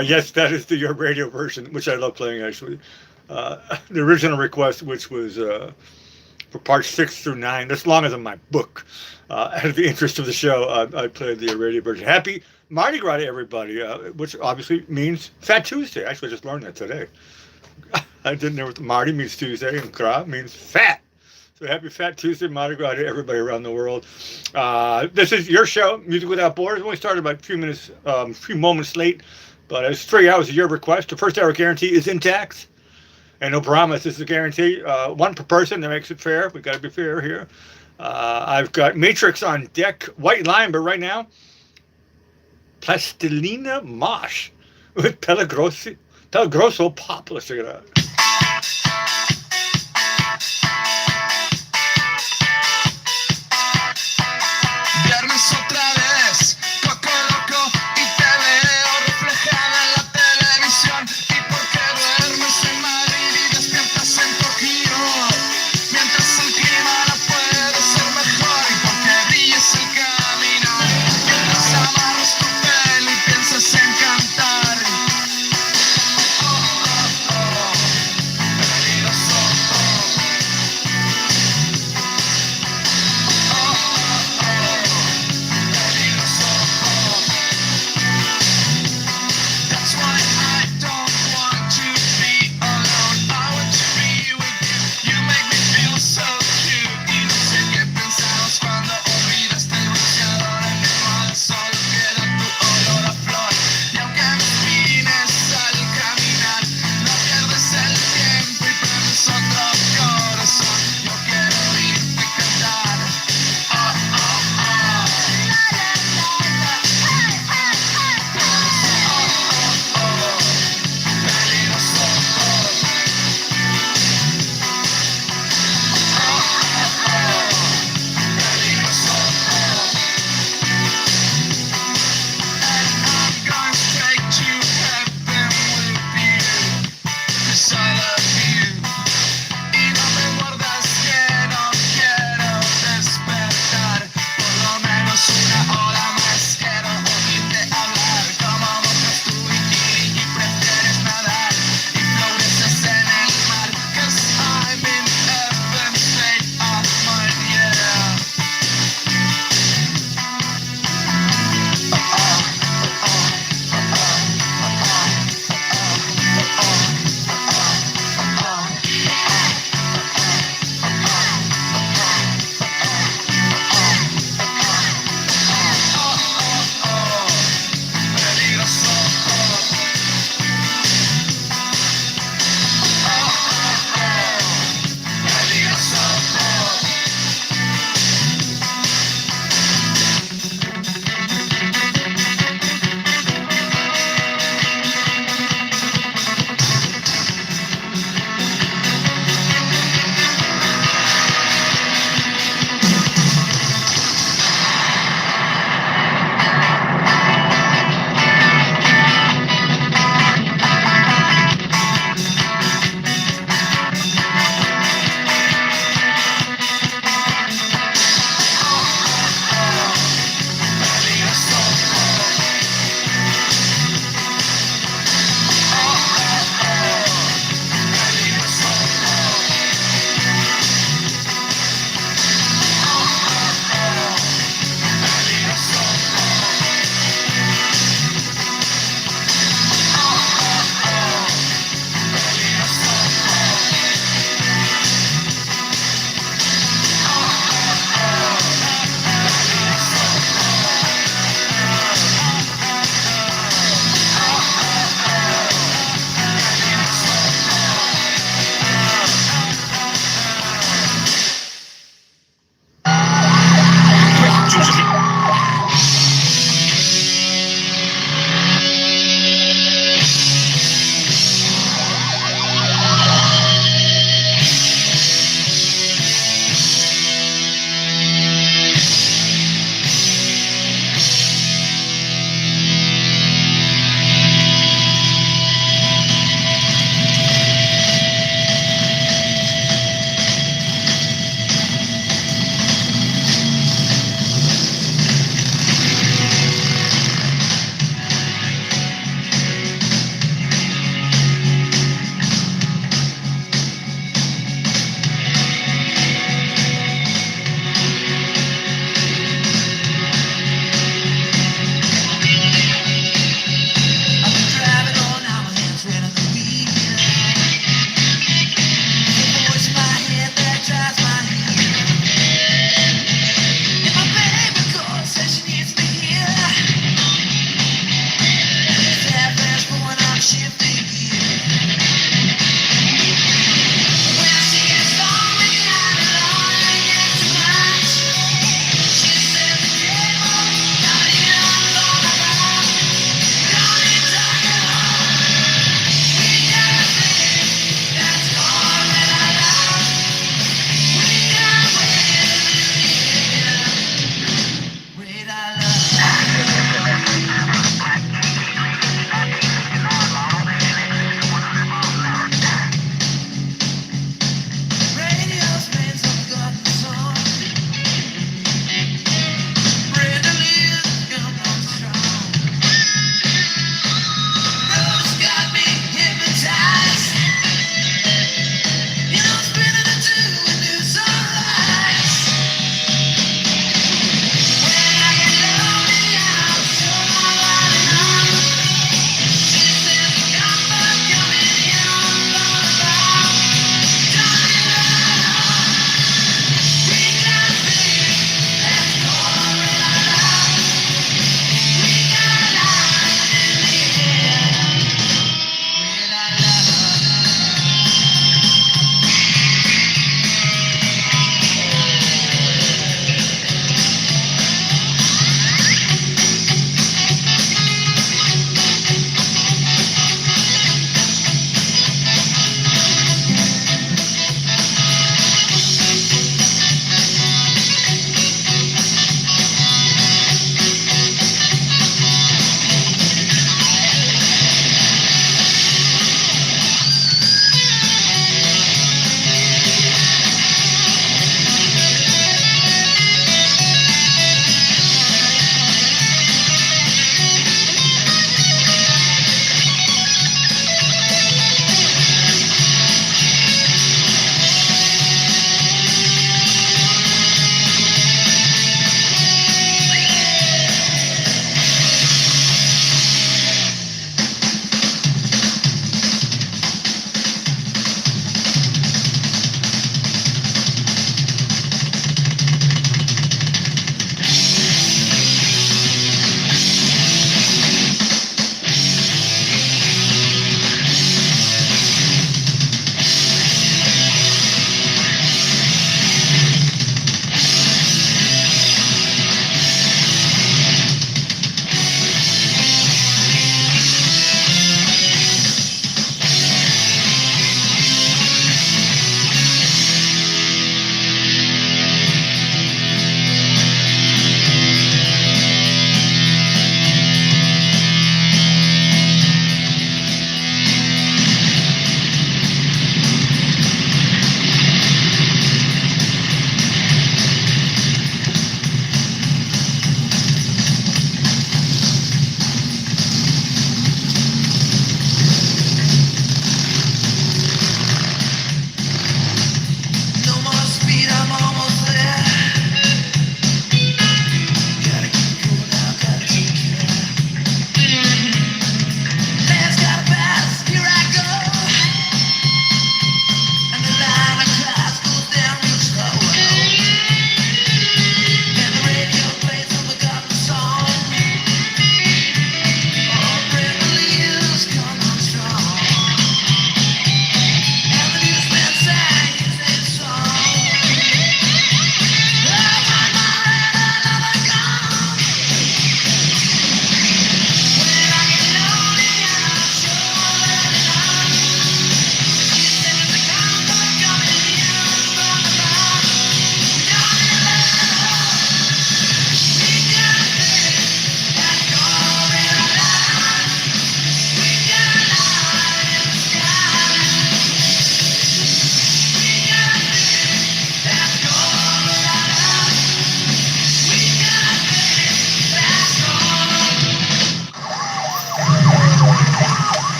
Yes, that is the radio version, which I love playing actually. The original request, which was for parts 6 through 9, that's longer than my book. Out of the interest of the show, I played the radio version. Happy Mardi Gras to everybody, which obviously means Fat Tuesday. Actually, I just learned that today. I didn't know what Mardi means Tuesday and Gras means fat. So happy Fat Tuesday, Mardi Gras to everybody around the world. This is your show, Music Without Borders. We only started about a few moments late, but it's 3 hours of your request. The first hour guarantee is intact. And no promise, this is a guarantee. One per person, that makes it fair. We got to be fair here. I've got Matrix on deck, White Line, but right now, Plastilina Mosh with Pelagroso Pop. Let's check it out.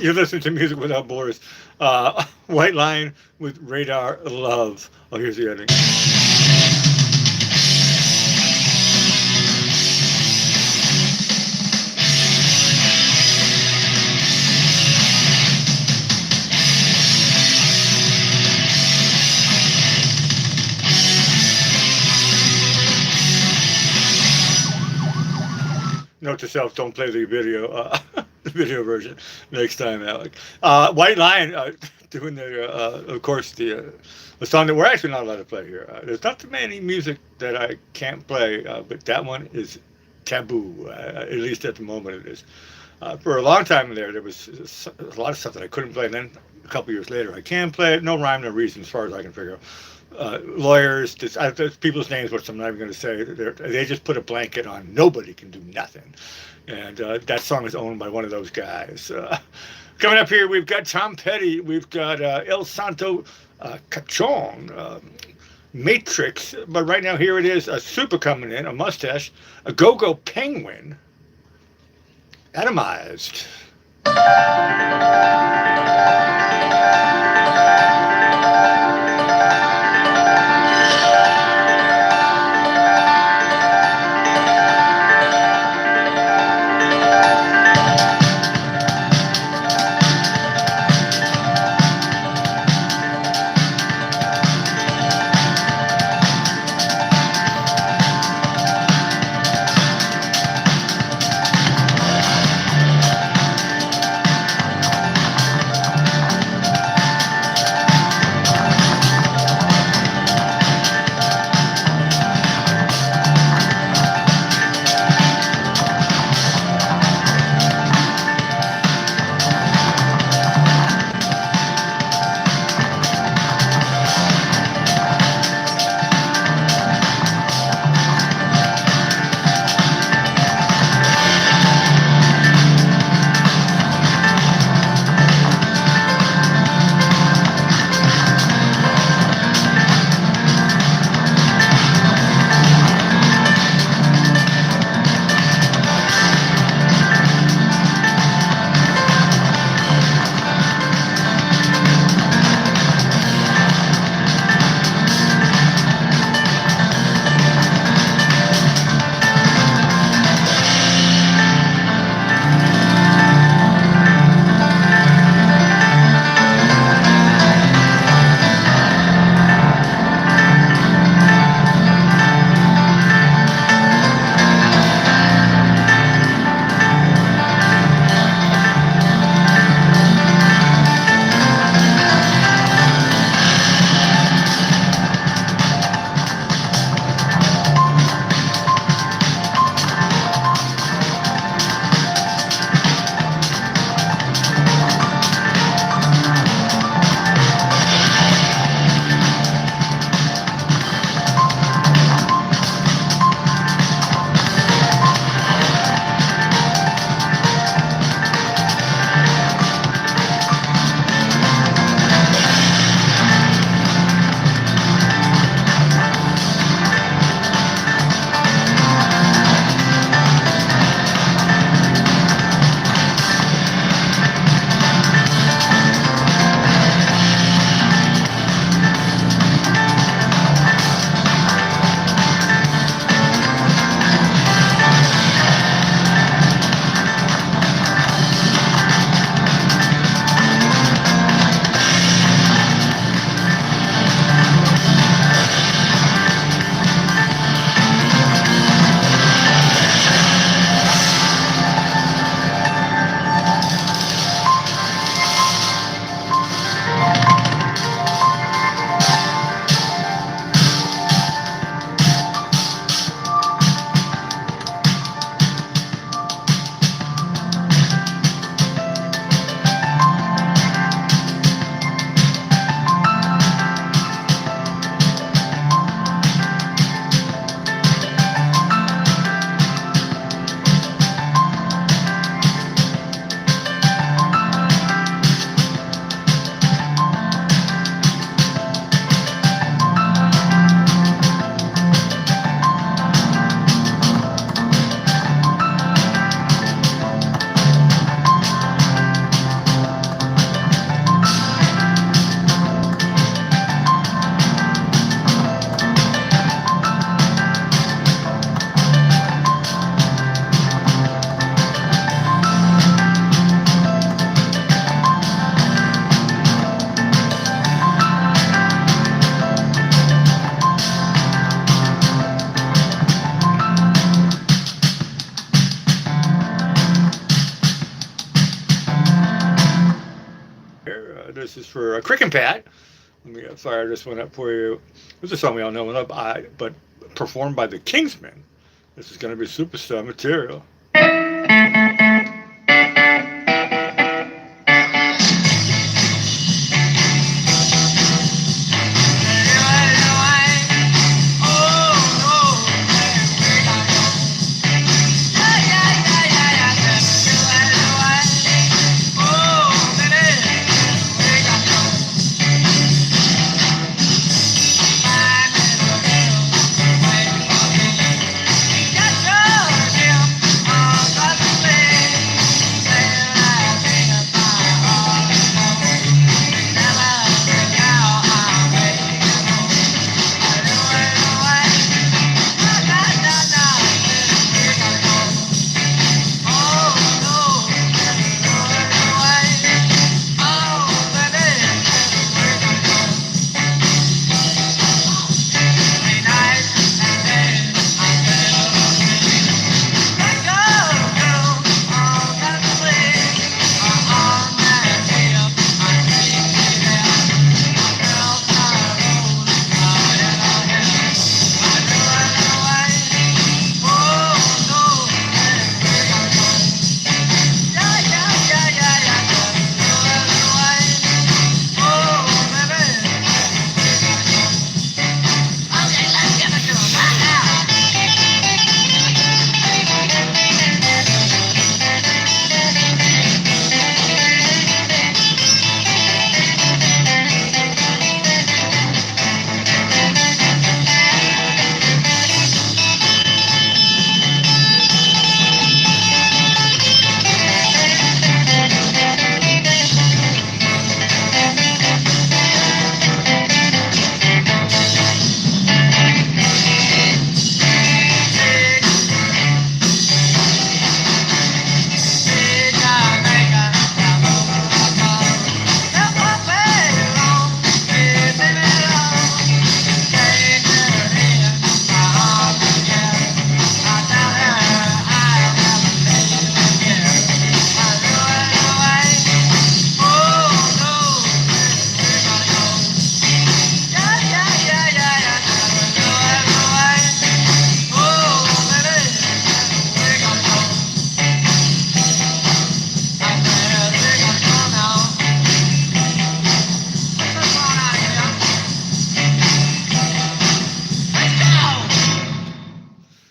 You're listening to Music Without Borders. White Line with Radar Love. Oh, here's the ending. Note to self: don't play the video, the video version next time, Alec. White Lion doing of course, the song that we're actually not allowed to play here. There's not too many music that I can't play, but that one is taboo. At least at the moment, it is. For a long time there was a lot of stuff that I couldn't play. And then a couple years later, I can play it. No rhyme, no reason, as far as I can figure out. Lawyers, people's names, which I'm not even going to say, they just put a blanket on. Nobody can do nothing. And that song is owned by one of those guys. Coming up here, we've got Tom Petty. We've got El Santo Cachon, Matrix. But right now, here it is, a super coming in, a mustache, a Go-Go Penguin, atomized. This is for Crick and Pat. Let me fire this one up for you. This is a song we all know and love, but performed by the Kingsmen. This is going to be superstar material.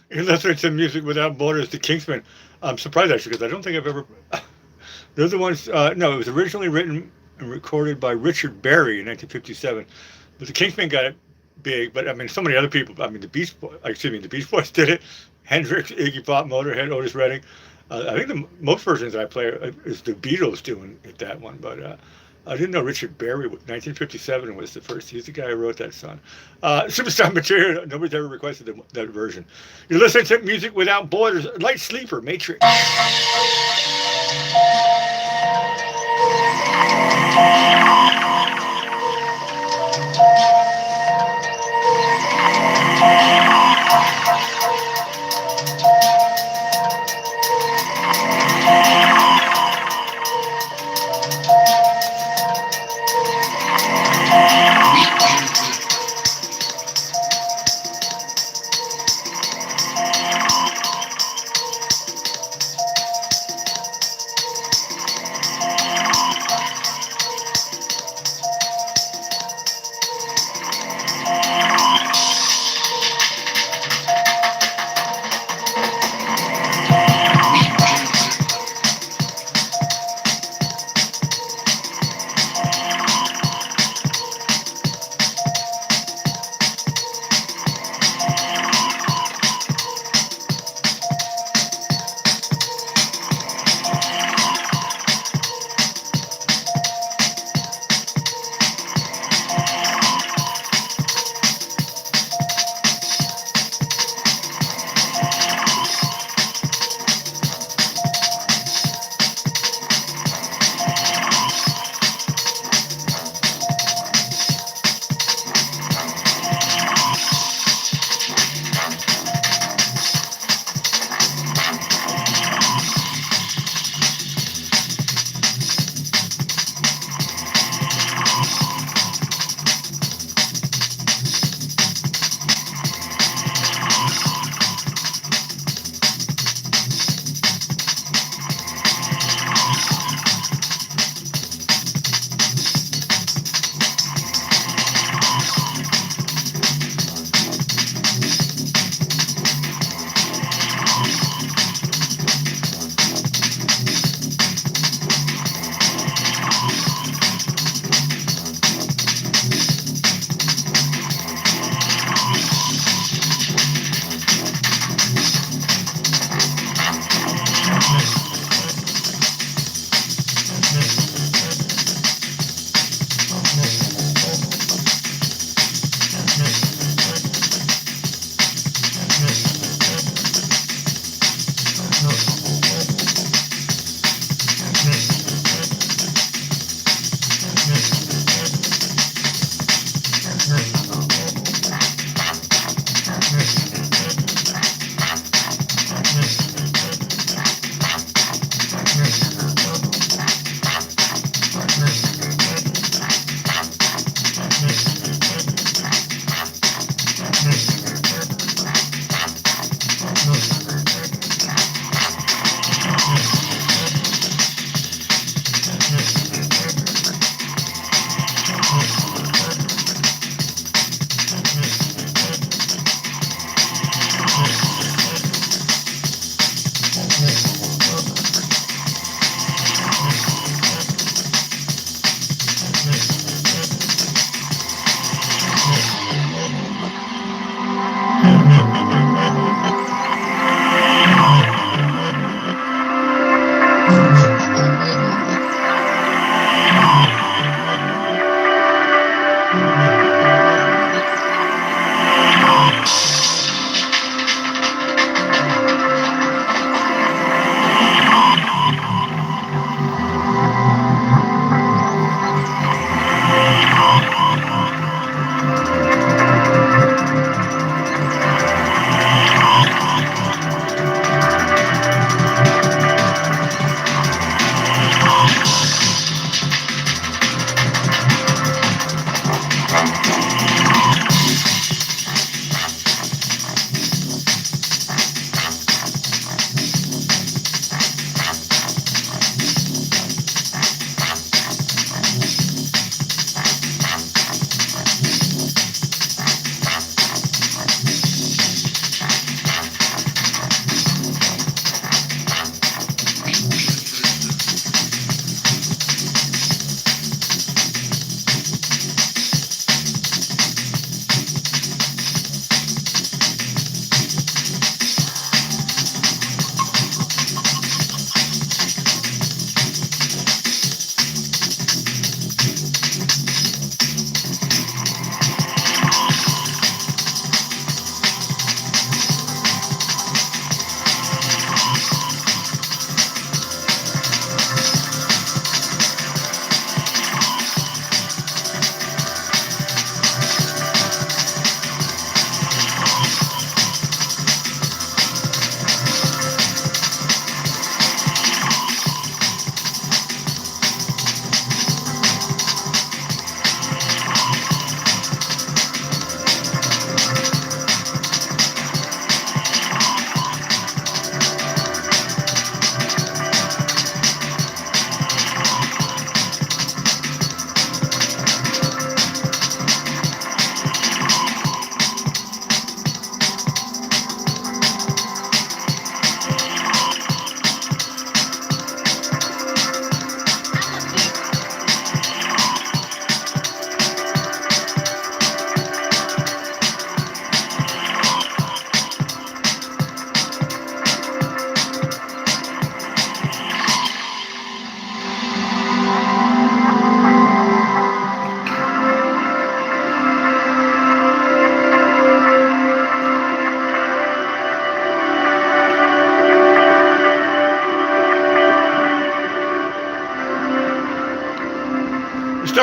You're listening to Music Without Borders, the Kingsmen. I'm surprised actually because I don't think I've ever. They're the ones. No, it was originally written and recorded by Richard Berry in 1957, but the Kingsmen got it big. But I mean, so many other people. I mean, the Beach Boys did it. Hendrix, Iggy Pop, Motorhead, Otis Redding. I think the most versions I play is the Beatles doing it, that one, but I didn't know Richard Berry, 1957 was the first. He's the guy who wrote that song. Superstar material. Nobody's ever requested that version. You're listening to Music Without Borders. Light Sleeper, Matrix.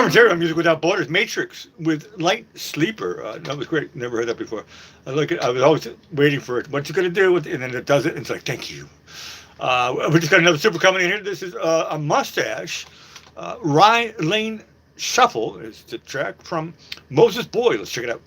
Superstar material, music without borders. Matrix with Light Sleeper. That was great. Never heard that before. I was always waiting for it. What's it gonna do? And then it does it. And it's like, thank you. We just got another super coming in here. This is a mustache. Rye Lane Shuffle is the track from Moses Boy. Let's check it out.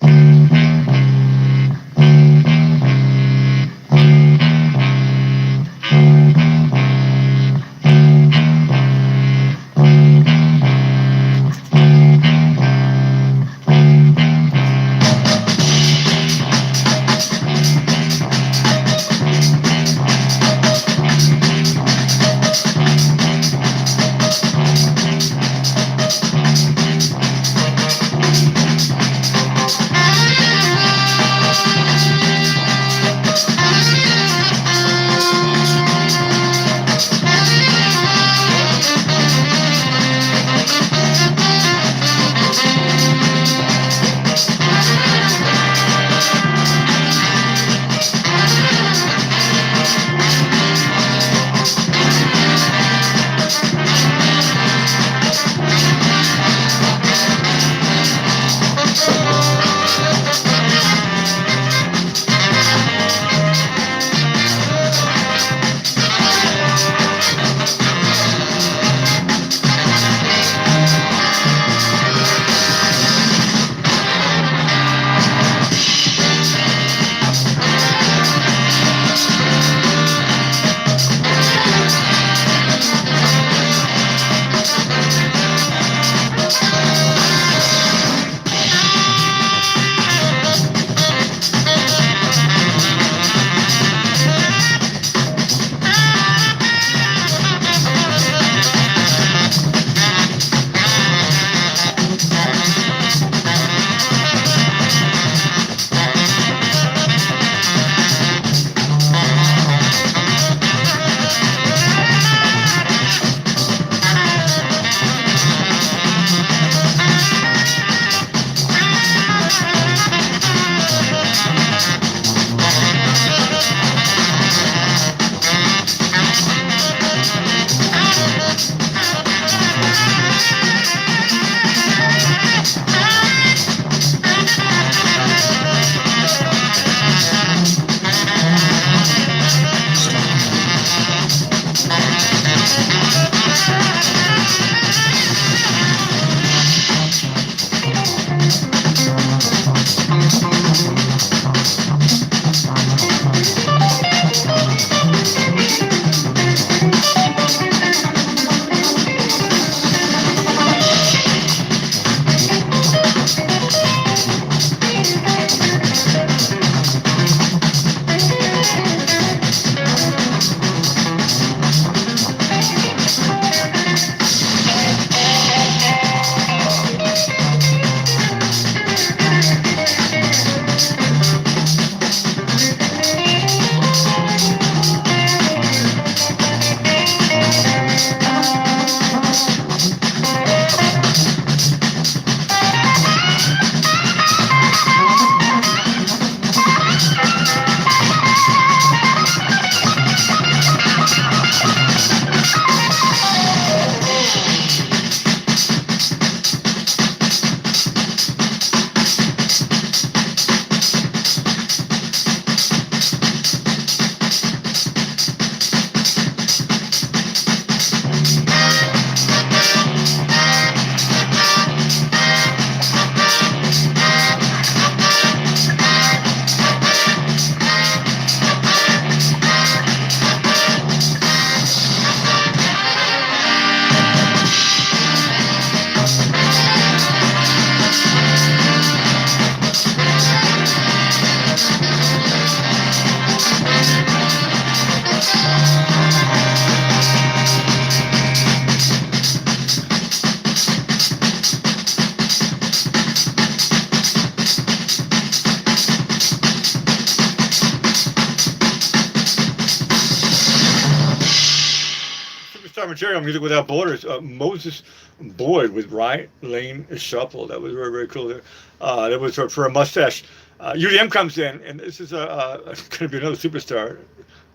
Superstar material, music without borders. Moses Boyd with Right Lane Shuffle. That was very, very cool there. That was for a mustache. UDM comes in, and this is going to be another superstar.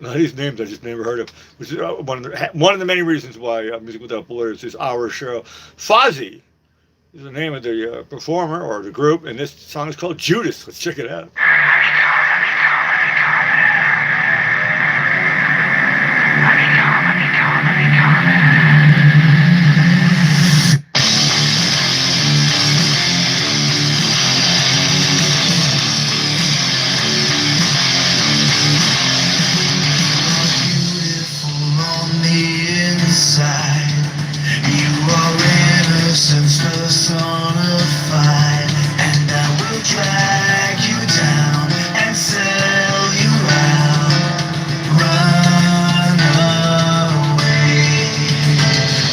A lot of these names I just never heard of, which is one of the many reasons why Music Without Borders is our show. Fozzy is the name of the performer or the group, and this song is called Judas. Let's check it out. Personified, and I will drag you down and sell you out. Run away.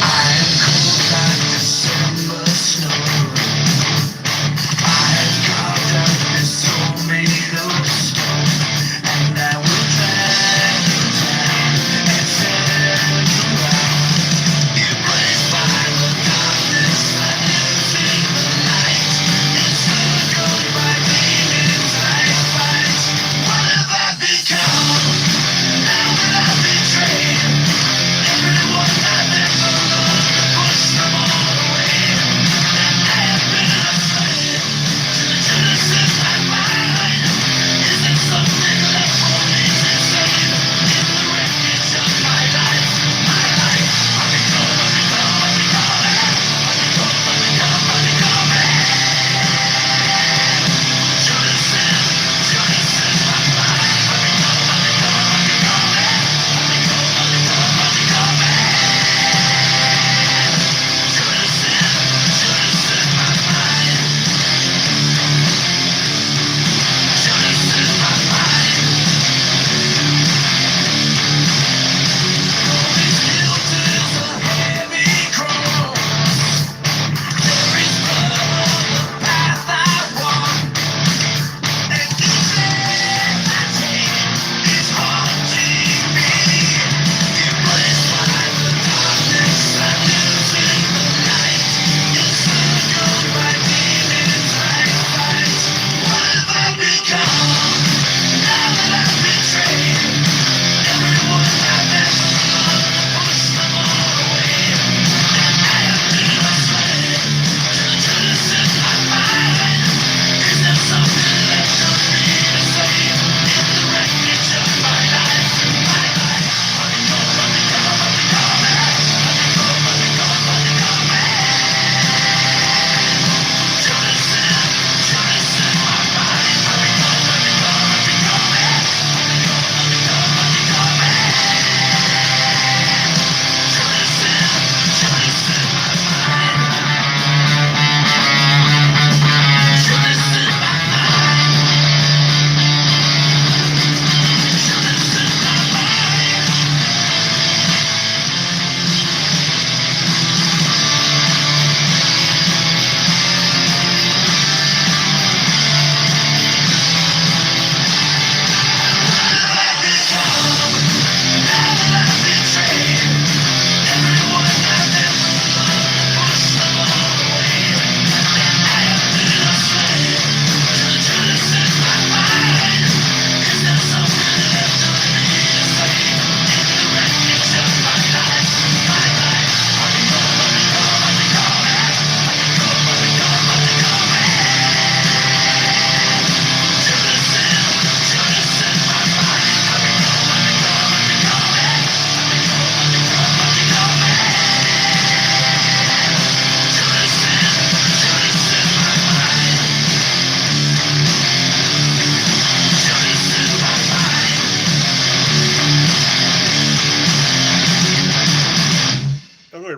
I am cold like December snow. I have carved out this soul made of stone, and I will drag you down and sell you out. Embraced by the darkness that lives in the night, encircled by demons I fight. What have I become now that I've betrayed everyone I've ever loved to push them all away? And I have been a slave to the Judas in my mind. Is there something left for me to save in the wreckage of my life? My life.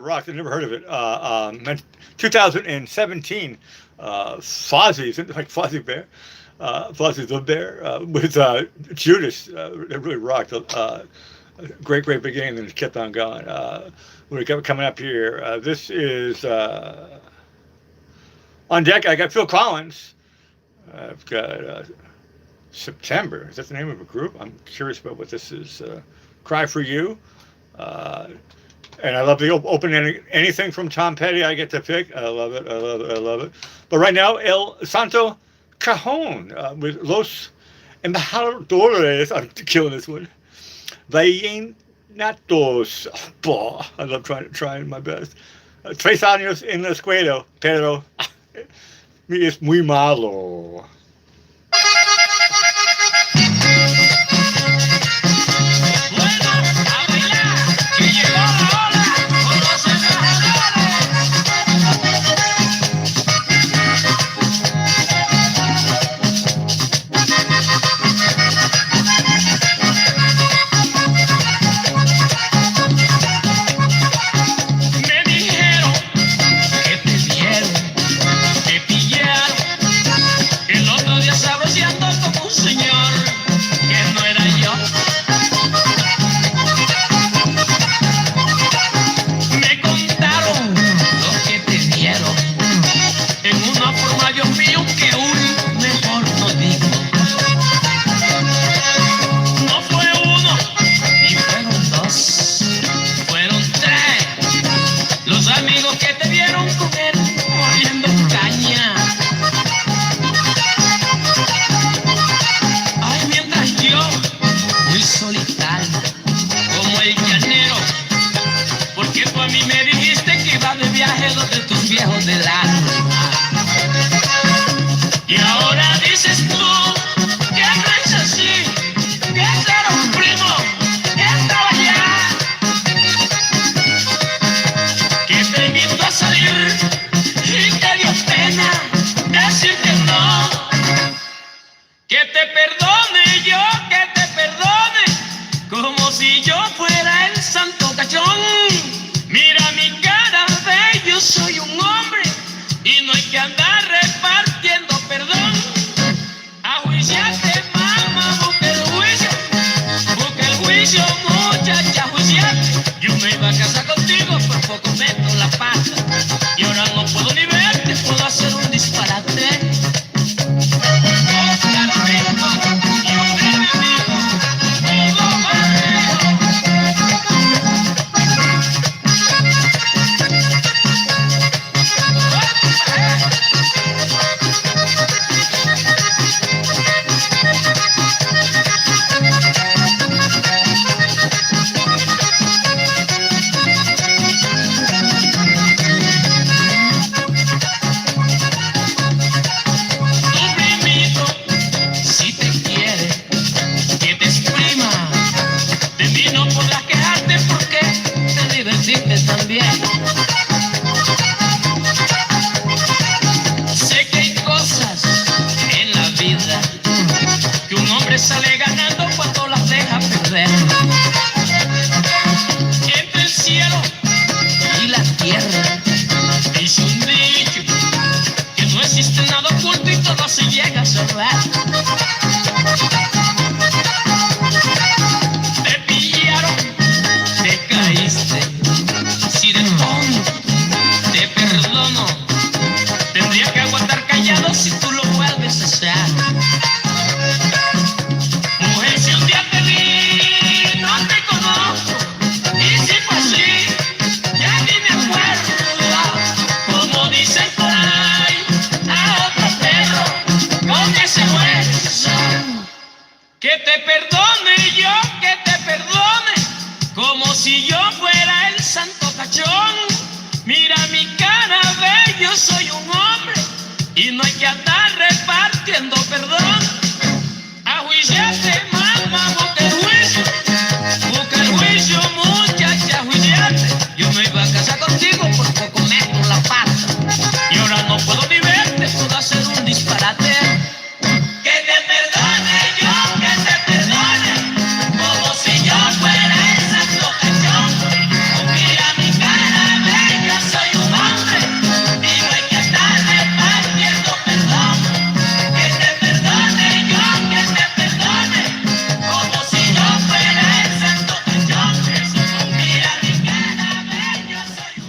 Rocked. I never heard of it. 2017, Fozzy, isn't it like Fozzy Bear? Fozzy the Bear with Judas. It really rocked. Great beginning, and it kept on going. We're coming up here. This is on deck. I got Phil Collins. I've got September. Is that the name of a group? I'm curious about what this is. Cry for You. And I love the open anything from Tom Petty I get to pick. I love it. I love it. I love it. But right now, El Santo Cajon with Los Embajadores. I'm killing this one. Vallenatos. Oh, I love trying my best. 3 años en la escuela, pero es muy malo.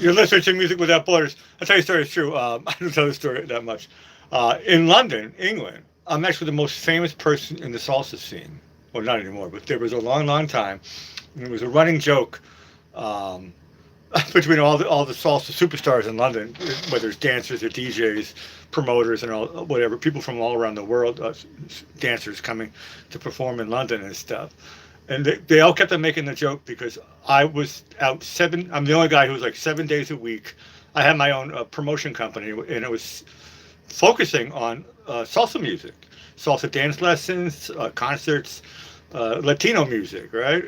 You're listening to Music Without Borders. I'll tell you a story. It's true. I don't tell the story that much. In London, England, I'm actually the most famous person in the salsa scene. Well, not anymore, but there was a long, long time. And it was a running joke between all the salsa superstars in London, whether it's dancers or DJs, promoters, and all whatever, people from all around the world, dancers coming to perform in London and stuff. And they all kept on making the joke because I was out I'm the only guy who was like 7 days a week I had my own promotion company, and it was focusing on salsa music, salsa dance lessons, concerts, Latino music, right?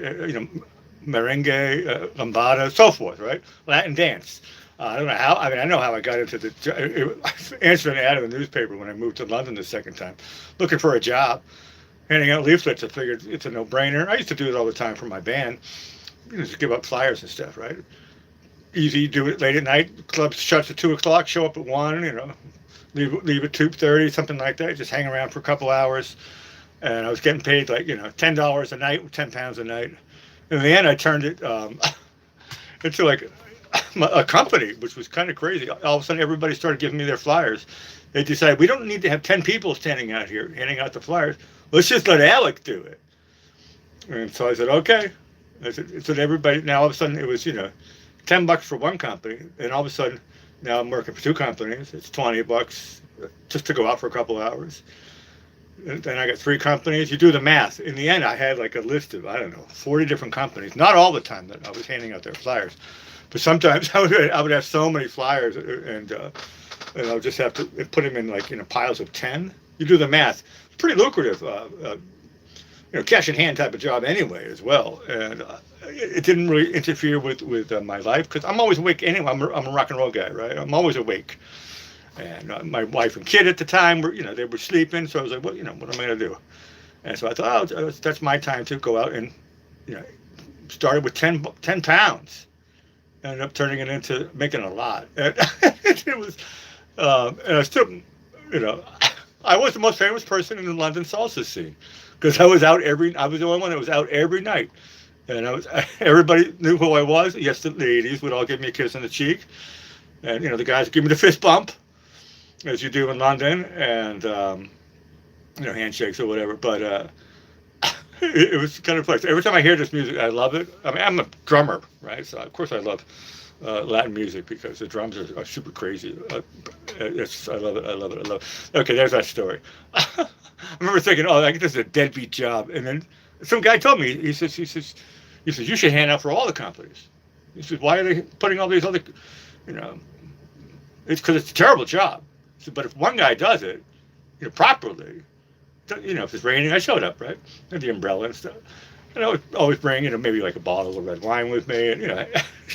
Merengue, lambada, so forth, right? Latin dance. I don't know how. I mean, I know how I got into answering an ad in the newspaper when I moved to London the second time, looking for a job, handing out leaflets. I figured it's a no-brainer. I used to do it all the time for my band. Just give up flyers and stuff, right? Easy, do it late at night. Club shuts at 2 o'clock. Show up at 1. Leave at 2:30, something like that. Just hang around for a couple hours, and I was getting paid like $10 a night, £10 a night. In the end, I turned it into like a company, which was kind of crazy. All of a sudden, everybody started giving me their flyers. They decided we don't need to have 10 people standing out here handing out the flyers. Let's just let Alec do it. And so I said, okay. So everybody, now all of a sudden it was, $10 for one company. And all of a sudden, now I'm working for two companies. It's $20 just to go out for a couple hours. And then I got three companies. You do the math. In the end, I had like a list of, I don't know, 40 different companies. Not all the time that I was handing out their flyers. But sometimes I would have so many flyers, and I would just have to put them in like piles of 10. You do the math. It's pretty lucrative, cash in hand type of job anyway as well. And it didn't really interfere with my life because I'm always awake anyway. I'm a rock and roll guy, right? I'm always awake. And my wife and kid at the time were, they were sleeping. So I was like, what am I going to do? And so I thought, that's my time to go out and, started with 10 pounds. Ended up turning it into making a lot. And it was, and I still, I was the most famous person in the London salsa scene because I was the only one that was out every night. And everybody knew who I was. Yes, the ladies would all give me a kiss on the cheek. And, the guys would give me the fist bump, as you do in London, and, handshakes or whatever. But it was kind of fun. Every time I hear this music, I love it. I mean, I'm a drummer, right? So, of course, I love Latin music because the drums are super crazy. I love it. I love it. Okay, there's that story. I remember thinking, I guess this is a deadbeat job. And then some guy told me, he says, you should hand out for all the companies. He says, why are they putting all these other, it's because it's a terrible job. So, but if one guy does it, properly, if it's raining, I showed up, right? And the umbrella and stuff. And I would always bring, maybe like a bottle of red wine with me, and,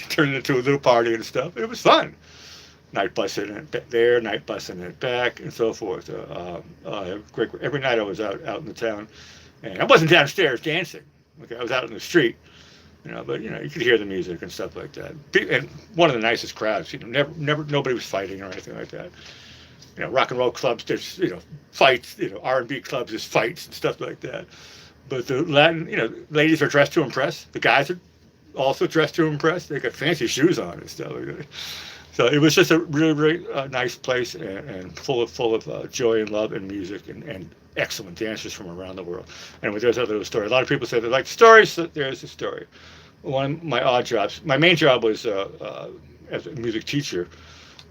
turn it into a little party and stuff. It was fun. Night busing it there, night busing it back, and so forth. Every night I was out in the town, and I wasn't downstairs dancing. Okay, I was out in the street, but you could hear the music and stuff like that. And one of the nicest crowds. Never nobody was fighting or anything like that. Rock and roll clubs, there's fights. R&B clubs, there's fights and stuff like that. But the Latin, ladies are dressed to impress. The guys are also dressed to impress. They got fancy shoes on and stuff like that. So it was just a really, really nice place and full of joy and love and music and excellent dancers from around the world. And there's a little story. A lot of people say they like stories. So there's a story. One of my odd jobs. My main job was as a music teacher.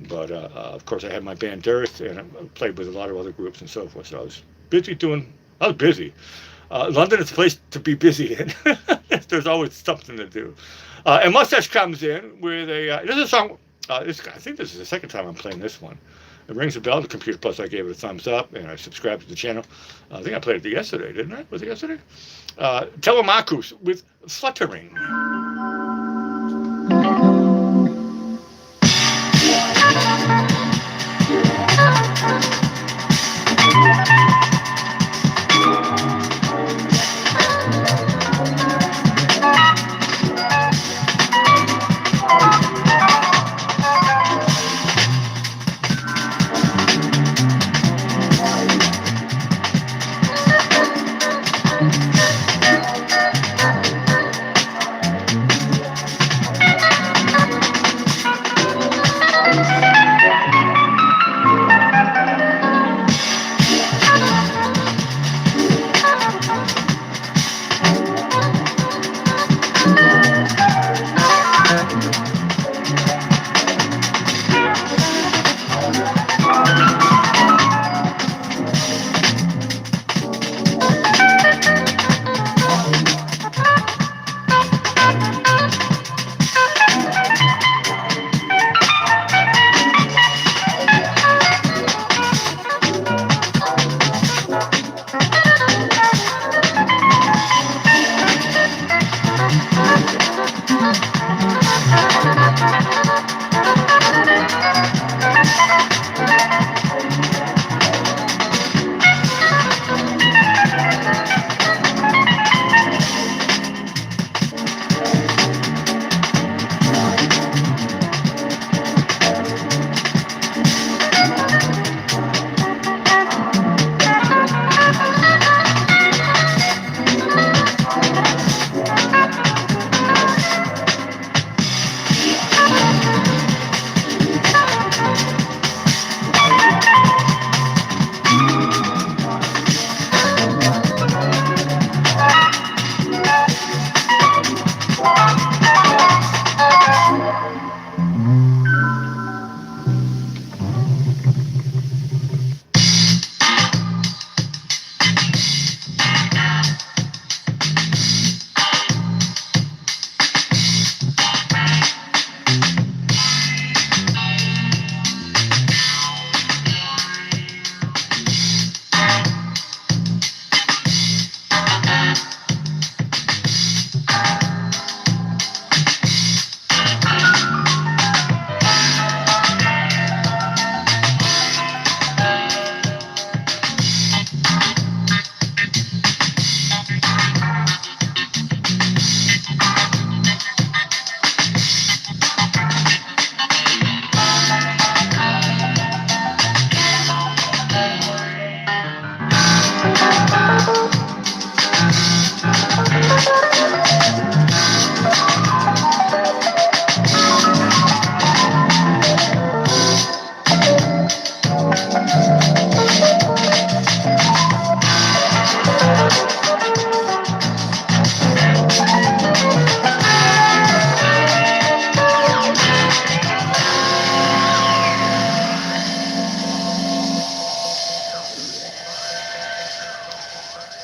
But, of course, I had my band Dearth, and I played with a lot of other groups and so forth. So I was busy. London is a place to be busy in. There's always something to do. And Mustache comes in with this is a song. I think this is the second time I'm playing this one. It rings a bell. The Computer Plus, I gave it a thumbs up, and I subscribed to the channel. I think I played it yesterday, didn't I? Was it yesterday? Telemachus with Fluttering.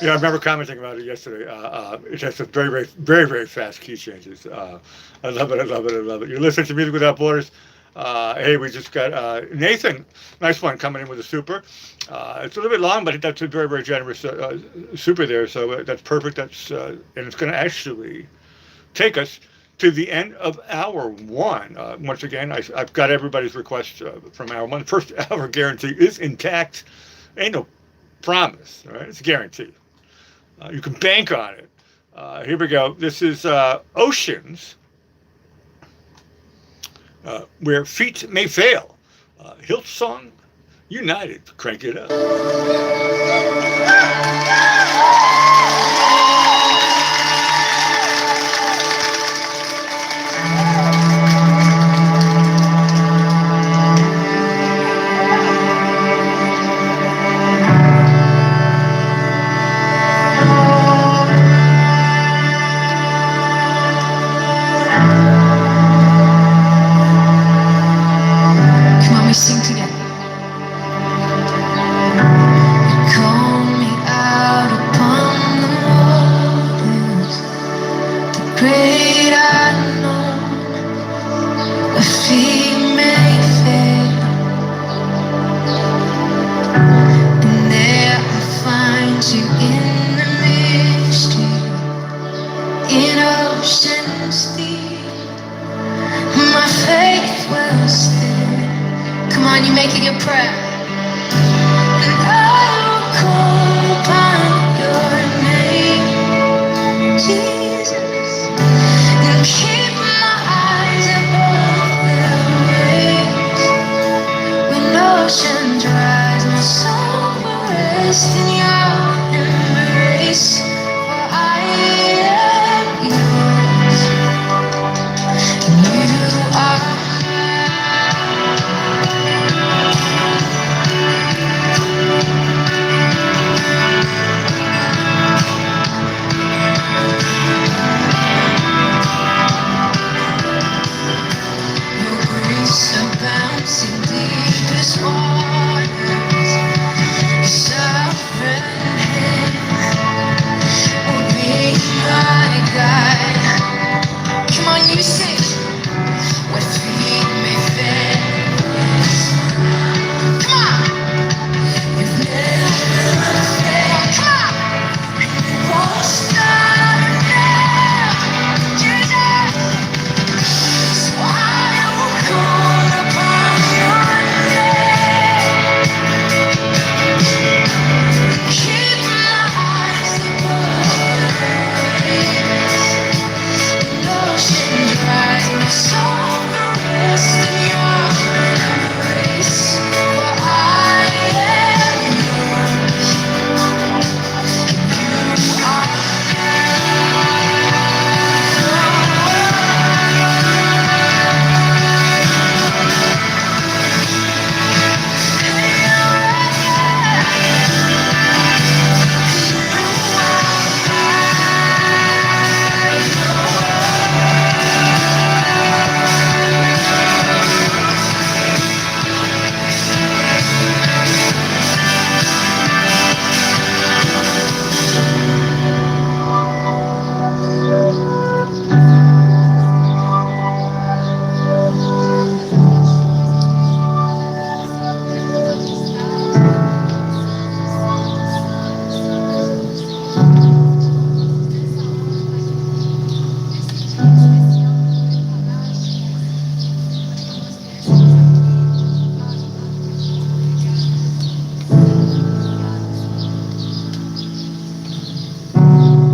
Yeah, I remember commenting about it yesterday. It has some very, very, very, very fast key changes. I love it. I love it. I love it. You're listening to Music Without Borders. Hey, we just got Nathan, nice one, coming in with a super. It's a little bit long, but that's a very, very generous super there. So that's perfect. And it's going to actually take us to the end of hour one. Once again, I've got everybody's request from hour one. First hour guarantee is intact. Ain't no promise, all right? It's a guarantee. You can bank on it. Here we go. This is Oceans, where feet may fail. Hillsong United. Crank it up. Come on, we sing together. Call me out upon the waters, the great unknown, where feet may fail, and there I'll find you in the mystery, in oceans deep. My faith will stand. Come on, you make it your prayer. And I will call upon your name, Jesus, and keep my eyes above the waves. When oceans rise, my soul will rest in your embrace. For I am yours, and you are your grace abounds in deepest waters. Your sovereign hand will be my guide. Come on, you sing. Where feet may fail. Come on. You've never failed. Come on. Won't stop now. Jesus. So I will call upon your name. Keep my eyes above the waves. Oceans rise, my soul will rest in your embrace. For I am yours, you are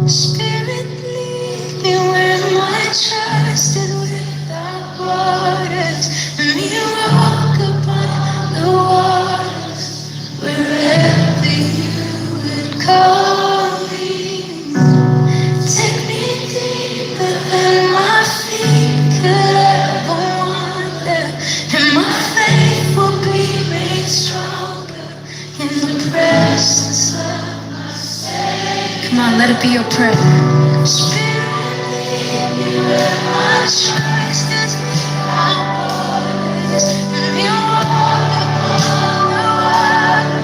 Spirit, lead me where my trust is without borders. Let me walk upon the waters wherever you would call me. Take me deeper than my feet could ever wander, and my faith will be made stronger in the presence of my Savior. Come on, let it be your prayer. Spirit, lead me where my trust is without borders. Let me walk upon the water.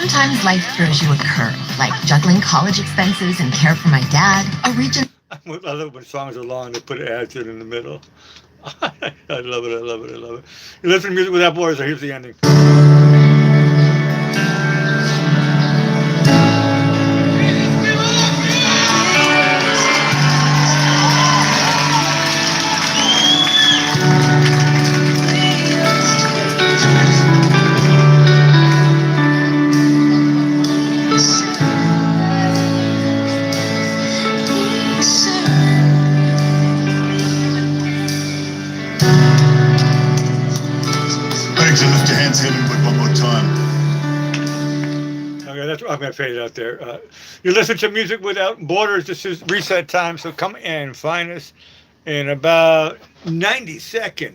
Sometimes life throws you a curve, like juggling college expenses and care for my dad, a region. I love when songs are long, they put ads in the middle. I love it, I love it, I love it. You listen to Music Without Borders, so here's the ending. Begging to lift your hands heavenward one more time. Okay, that's I'm gonna fade it out there. You listen to Music Without Borders. This is reset time, so come and find us in about 90 seconds.